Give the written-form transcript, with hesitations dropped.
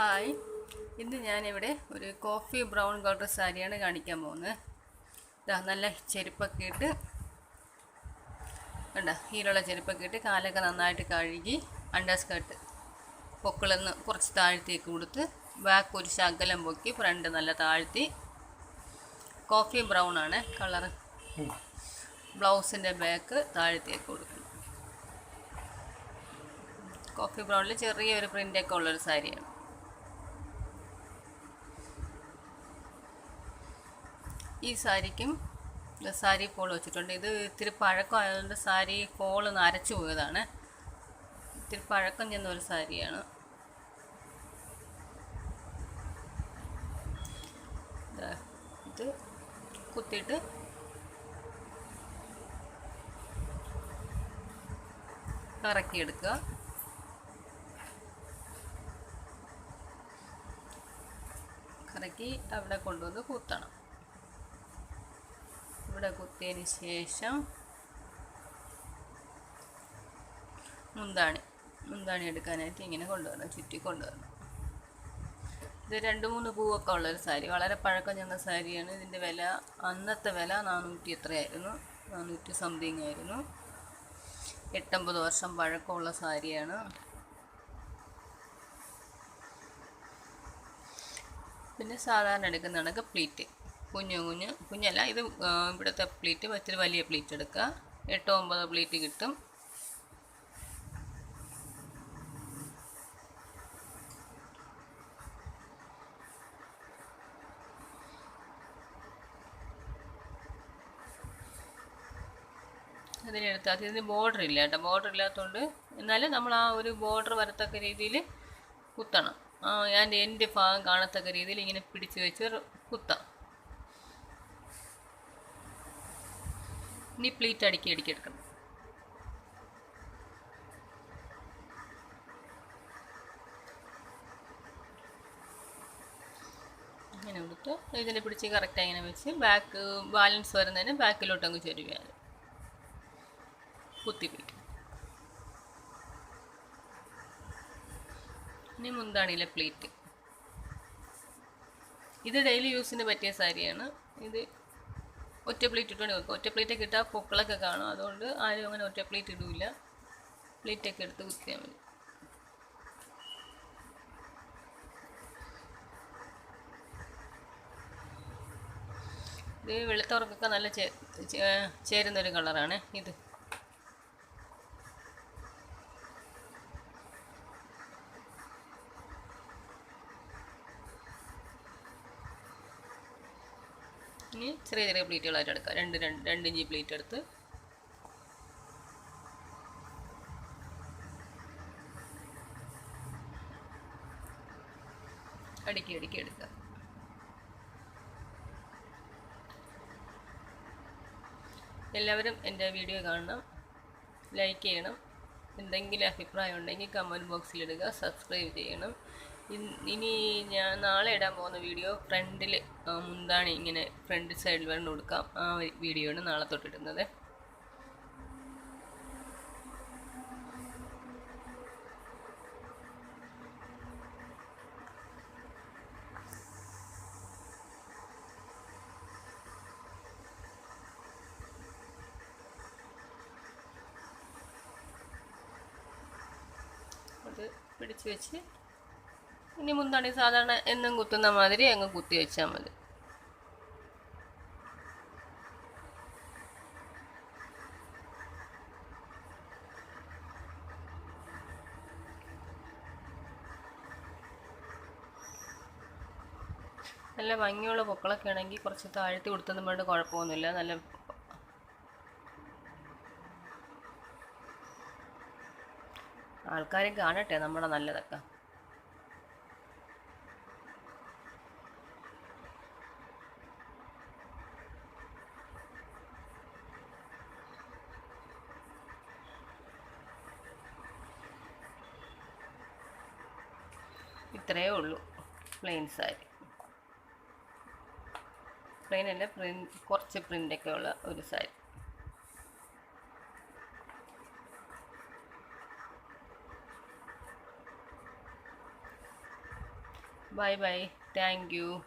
Hi, ഇന്ന് ഞാനിവിടെ ഒരു കോഫി ബ്രൗൺ കളർ സാരിയാണ് കാണിക്കാൻ പോകുന്നത്. ഇതാ നല്ല ചെരുപ്പൊക്കെ ഇട്ട് കണ്ട ഹീലുള്ള ചെരുപ്പൊക്കെ ഇട്ട് കാലൊക്കെ നന്നായിട്ട് കഴുകി അണ്ടർ സ്കർട്ട് പൊക്കിളന്ന് കുറച്ച് താഴ്ത്തിയൊക്കെ കൊടുത്ത് ബാക്ക് ഒരു ശകലം പൊക്കി ഫ്രണ്ട് നല്ല താഴ്ത്തി കോഫി ബ്രൗൺ ആണ് കളറ്. ബ്ലൗസിൻ്റെ ബാക്ക് താഴ്ത്തിയൊക്കെ കൊടുക്കണം. കോഫി ബ്രൗണിൽ ചെറിയൊരു പ്രിൻ്റൊക്കെ ഉള്ളൊരു സാരിയാണ്. ഈ സാരിക്കും സാരി ഫോൾ വെച്ചിട്ടുണ്ട്. ഇത് ഇത്തിരി പഴക്കം ആയതുകൊണ്ട് സാരി ഫോൾ നരച്ചു പോയതാണ്. ഇത്തിരി പഴക്കം ചെന്നൊരു സാരിയാണ്. ഇത് കുത്തിയിട്ട് കറക്കിയെടുക്കുക. കറക്കി അവിടെ കൊണ്ടുവന്ന് കുത്തണം. ഇവിടെ കുത്തിയതിന് ശേഷം മുന്താണി എടുക്കാനായിട്ട് ഇങ്ങനെ കൊണ്ടുവരണം, ചുറ്റി കൊണ്ടുവരണം. ഇത് 2-3 പൂവൊക്കെ ഉള്ളൊരു സാരി, വളരെ പഴക്കം ചെന്ന സാരിയാണ്. ഇതിൻ്റെ വില അന്നത്തെ വില 400 എത്രയായിരുന്നു, 400 സംതിങ് ആയിരുന്നു. 8-9 വർഷം പഴക്കമുള്ള സാരിയാണ്. പിന്നെ സാധാരണ എടുക്കുന്ന കണക്ക് പ്ലീറ്റ് കുഞ്ഞല്ല, ഇത് ഇവിടുത്തെ പ്ലീറ്റ് ഇത്തിരി വലിയ പ്ലീറ്റ് എടുക്കുക. 8-9 പ്ലീറ്റ് കിട്ടും. അതിനെടുത്താൽ ഇതിന് ബോർഡർ ഇല്ല കേട്ടോ. ബോർഡർ ഇല്ലാത്തതുകൊണ്ട് എന്നാലും നമ്മൾ ആ ഒരു ബോർഡർ വരത്തക്ക രീതിയിൽ കുത്തണം. ഞാൻ എൻ്റെ ഭാഗം കാണത്തക്ക രീതിയിൽ ഇങ്ങനെ പിടിച്ച് വെച്ച് കുത്താം. ഇനി പ്ലീറ്റ് അടുക്കി എടുക്കണം. ഇങ്ങനെ കൊടുത്ത് ഇതിനെ പിടിച്ച് കറക്റ്റ് ഇങ്ങനെ വെച്ച് ബാക്ക് ബാലൻസ് വരുന്നതിന് ബാക്കിലോട്ടങ്ങ് ചൊരുവിയാൽ കുത്തിപ്പിടിക്കും. ഇനി മുന്താണിയിലെ പ്ലീറ്റ്. ഇത് ഡെയിലി യൂസിന് പറ്റിയ സാരിയാണ്. ഇത് ഒറ്റ പ്ലീറ്റ് ഇട്ടുകൊണ്ട് വെക്കും. ഒറ്റ പ്ലീറ്റൊക്കെ ഇട്ടാൽ പൊക്കളൊക്കെ കാണും. അതുകൊണ്ട് ആരും അങ്ങനെ ഒറ്റ പ്ലീറ്റ് ഇടില്ല. പ്ലീറ്റൊക്കെ എടുത്ത് കുത്തിയാൽ മതി. ഇത് വെളുത്തവർക്കൊക്കെ നല്ല ചേരുന്നൊരു കളറാണ് ഇത്. ഇനി ചെറിയ ചെറിയ പ്ലീറ്റുകളായിട്ട് എടുക്കുക. 2 ഇഞ്ച് പ്ലീറ്റ് എടുത്ത് അടുക്കി എടുക്കുക. എല്ലാവരും എൻ്റെ വീഡിയോ കാണണം, ലൈക്ക് ചെയ്യണം. എന്തെങ്കിലും അഭിപ്രായം ഉണ്ടെങ്കിൽ കമൻറ്റ് ബോക്സിലിടുക, സബ്സ്ക്രൈബ് ചെയ്യണം. ഇനി ഞാൻ നാളെ ഇടാൻ പോകുന്ന വീഡിയോ ഫ്രണ്ടിൽ മുന്താണി ഇങ്ങനെ ഫ്രണ്ട് സൈഡിൽ വരെ കൊടുക്കാം. ആ വീഡിയോ ആണ് നാളെ തൊട്ടിടുന്നത്. അത് പിടിച്ച് വെച്ച് ഇനി മുന്താണി സാധാരണ എന്നും കുത്തുന്ന മാതിരി അങ്ങ് കുത്തി വെച്ചാൽ മതി. നല്ല ഭംഗിയുള്ള പൊക്കളൊക്കെ ആണെങ്കിൽ കുറച്ച് താഴ്ത്തി കൊടുത്തതും വേണ്ട, കുഴപ്പമൊന്നുമില്ല. നല്ല ആൾക്കാരും കാണട്ടെ നമ്മുടെ നല്ലതൊക്കെ. ഇത്രയേ ഉള്ളൂ പ്ലെയിൻ സാരി. പ്ലെയിൻ അല്ല, കുറച്ച് പ്രിൻ്റൊക്കെ ഉള്ള ഒരു sari. Bye bye. Thank you.